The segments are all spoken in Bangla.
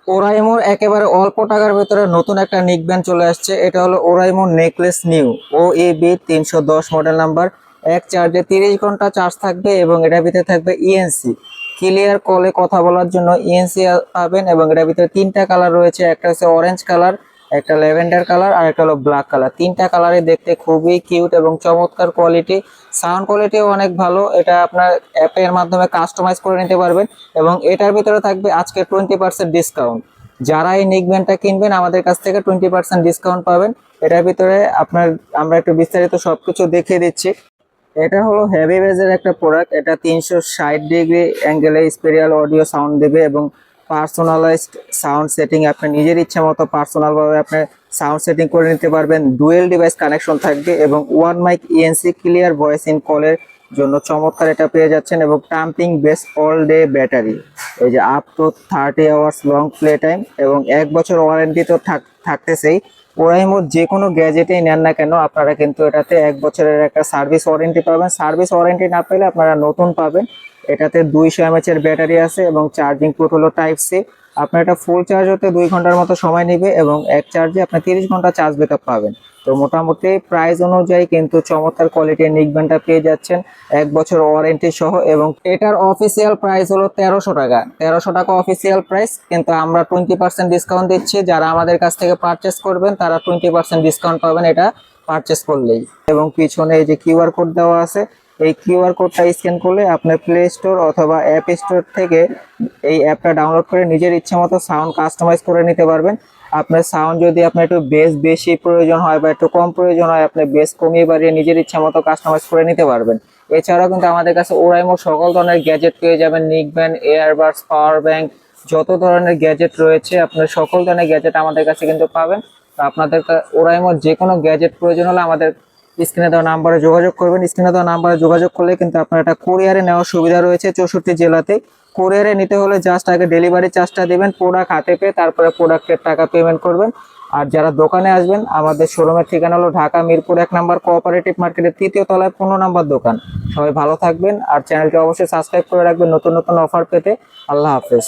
ওরাইমোর একেবারে অল্প টাকার ভেতরে নতুন একটা নিক ব্যান্ড চলে আসছে। এটা হলো ওরাইমোর necklace new OAB 310 model number. এক চার্জে 30 ঘন্টা চার্জ থাকবে এবং এটার ভিতরে থাকবে ইএনসি, ক্লিয়ার কলে কথা বলার জন্য ইএনসি পাবেন। এবং এটার ভিতরে তিনটা কালার রয়েছে, একটা হচ্ছে অরেঞ্জ কালার, একটা ল্যাভেন্ডার কালার আর একটা হলো ব্ল্যাক কালার। তিনটা কালারে দেখতে খুবই কিউট এবং চমৎকার কোয়ালিটি। সাউন্ড কোয়ালিটিও অনেক ভালো। এটা আপনার অ্যাপের মাধ্যমে কাস্টমাইজ করে নিতে পারবেন এবং এটার ভিতরে থাকবে আজকে 20% ডিসকাউন্ট। যারা এই নিক ব্যান্ডটা কিনবেন আমাদের কাছ থেকে 20% ডিসকাউন্ট পাবেন। এটার ভিতরে আমরা একটু বিস্তারিত সবকিছু দেখিয়ে দিচ্ছি। এটা হলো হেভি বেজের একটা প্রোডাক্ট। এটা 360 ডিগ্রি অ্যাঙ্গেলে স্পেরিয়াল অডিও সাউন্ড দেবে এবং পার্সোনালাইজড সাউন্ড সেটিং আপনি নিজের ইচ্ছা মতো পার্সোনাল ভাবে আপনি সাউন্ড সেটিং করে নিতে পারবেন। ডুয়েল ডিভাইস কানেকশন থাকবে এবং one mic ENC clear voice in কলের জন্য চমৎকার এটা পেয়ে যাচ্ছেন। এবং thumping bass all day battery, এই যে up to 30 hours long play time এবং 1 বছর ওয়ারেন্টি তো থাকতেছেই। ওরাইমো যে কোনো গ্যাজেটেই নেন না কেন আপনারা কিন্তু এটাতে 1 বছরের একটা সার্ভিস ওয়ারেন্টি পাবেন। সার্ভিস ওয়ারেন্টি না পেলে আপনারা নতুন পাবেন। এটাতে 200 mAh এর ব্যাটারি আছে এবং চার্জিং পোর্ট হলো টাইপ সি। আপনার এটা ফুল চার্জ হতে 2 ঘন্টার মতো সময় নেবে এবং এক চার্জে আপনি 30 ঘন্টা চার্জ ব্যাকআপ পাবেন। তো মোটামুটি প্রাইস অনুযায়ী কিন্তু চমৎকার কোয়ালিটির নিক ব্যান্ডটা পেয়ে যাচ্ছেন 1 বছর ওয়ারেন্টি সহ। এবং এটার অফিসিয়াল প্রাইস হলো 1300 টাকা। 1300 টাকা অফিসিয়াল প্রাইস, কিন্তু আমরা 20% ডিসকাউন্ট দিচ্ছি। যারা আমাদের কাছ থেকে পারচেস করবেন তারা 20% ডিসকাউন্ট পাবেন এটা পারচেস করলেই। এবং পিছনে এই যে কিউআর কোড দেওয়া আছে, এই কিউআর কোডটা স্ক্যান করলে আপনার প্লে স্টোর অথবা অ্যাপ স্টোর থেকে এই অ্যাপটা ডাউনলোড করে নিজের ইচ্ছে মতো সাউন্ড কাস্টমাইজ করে নিতে পারবেন। আপনার সাউন্ড যদি আপনার একটু বেস বেশি প্রয়োজন হয় বা একটু কম প্রয়োজন হয়, আপনি বেস কমিয়ে বাড়িয়ে নিজের ইচ্ছা মতো কাস্টমাইজ করে নিতে পারবেন। এছাড়াও কিন্তু আমাদের কাছে ওরাইমো সকল ধরনের গ্যাজেট পেয়ে যাবেন, নিক ব্যান্ড, এয়ারবাডস, পাওয়ার ব্যাংক, যত ধরনের গ্যাজেট রয়েছে আপনার সকল ধরনের গ্যাজেট আমাদের কাছে কিন্তু পাবেন। তো আপনাদের ওরাইমোর যে কোনো গ্যাজেট প্রয়োজন হলে আমাদের স্ক্রিনে দেওয়া নাম্বারে যোগাযোগ করবেন। স্ক্রিনে দেওয়া নাম্বারে যোগাযোগ করলে কিন্তু আপনার একটা কোরিয়ারে নেওয়ার সুবিধা রয়েছে 64 জেলাতে। কোরিয়ারে নিতে হলে জাস্ট আগে ডেলিভারি চার্জটা দিবেন, প্রোডাক্ট হাতে পেয়ে তারপরে প্রোডাক্টের টাকা পেমেন্ট করবেন। আর যারা দোকানে আসবেন, আমাদের শোরুমের ঠিকানা হলো ঢাকা মিরপুর 1 নম্বর কোঅপারেটিভ মার্কেটের 3য় তলায় 15 নম্বর দোকান। সবাই ভালো থাকবেন আর চ্যানেলটি অবশ্যই সাবস্ক্রাইব করে রাখবেন নতুন নতুন অফার পেতে। আল্লাহ হাফেজ।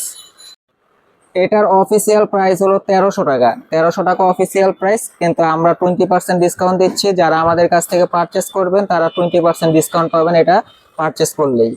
এটার অফিসিয়াল প্রাইস হলো 1300 টাকা। 1300 টাকা অফিসিয়াল প্রাইস, কিন্তু আমরা 20% ডিসকাউন্ট দিচ্ছি। যারা আমাদের কাছ থেকে পারচেস করবেন তারা 20% ডিসকাউন্ট পাবেন এটা পারচেস করলেই।